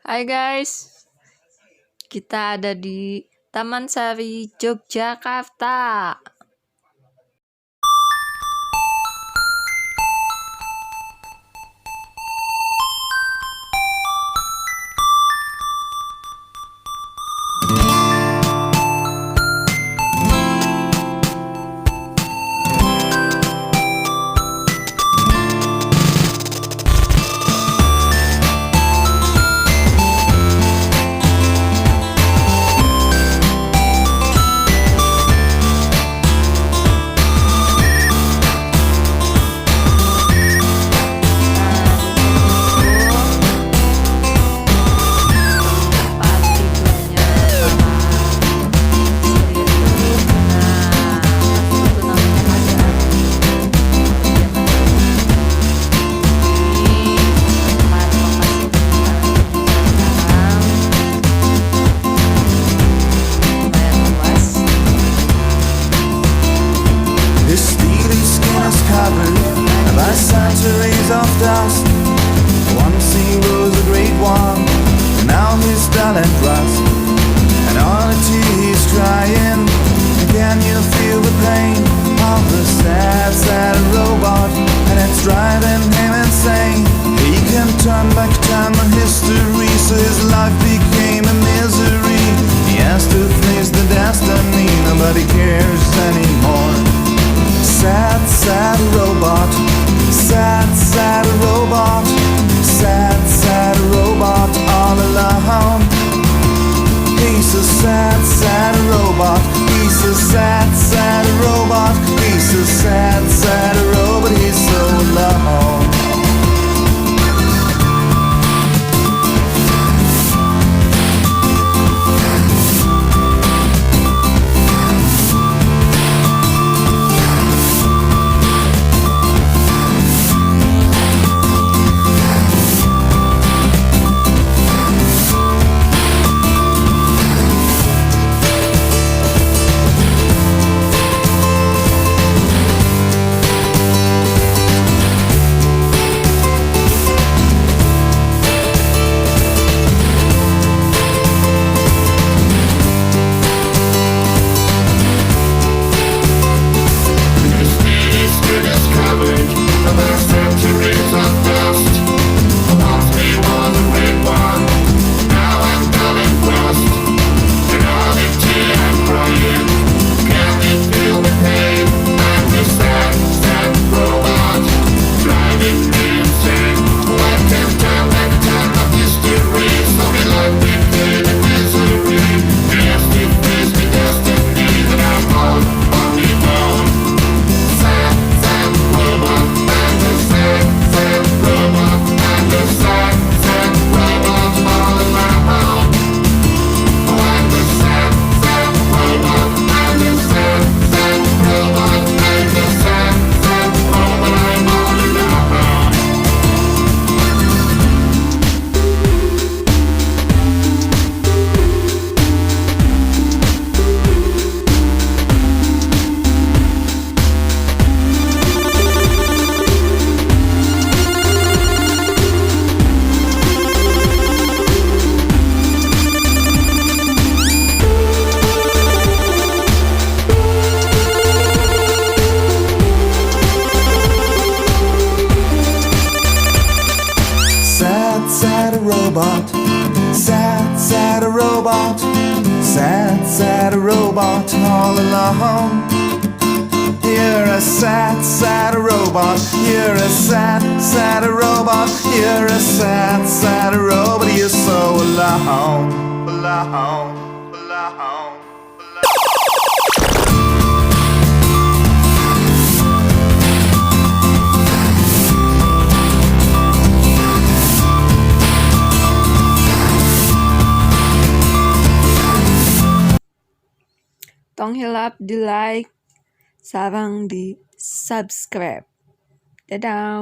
Hai guys, kita ada di Taman Sari, Yogyakarta. By centuries of dust. Once he was a great one, and now he's dull and rust. And all the tears crying, can you feel the pain of the sad, sad robot? And it's driving him insane. He can turn back time and history, so his life became a misery. He has to face the destiny, nobody cares anymore. Sad, sad robot. Sad, sad robot. Sad, sad robot all alone. He's a sad, sad robot. He's a sad, sad robot. He's a sad, sad robot. He's so alone. Sad robot, sad, sad robot, sad, sad robot all alone. You're a sad, sad robot. You're a sad, sad robot. You're a sad, sad robot. You're so alone, alone, alone. Tong hilap di like, sarang di subscribe. Dadah.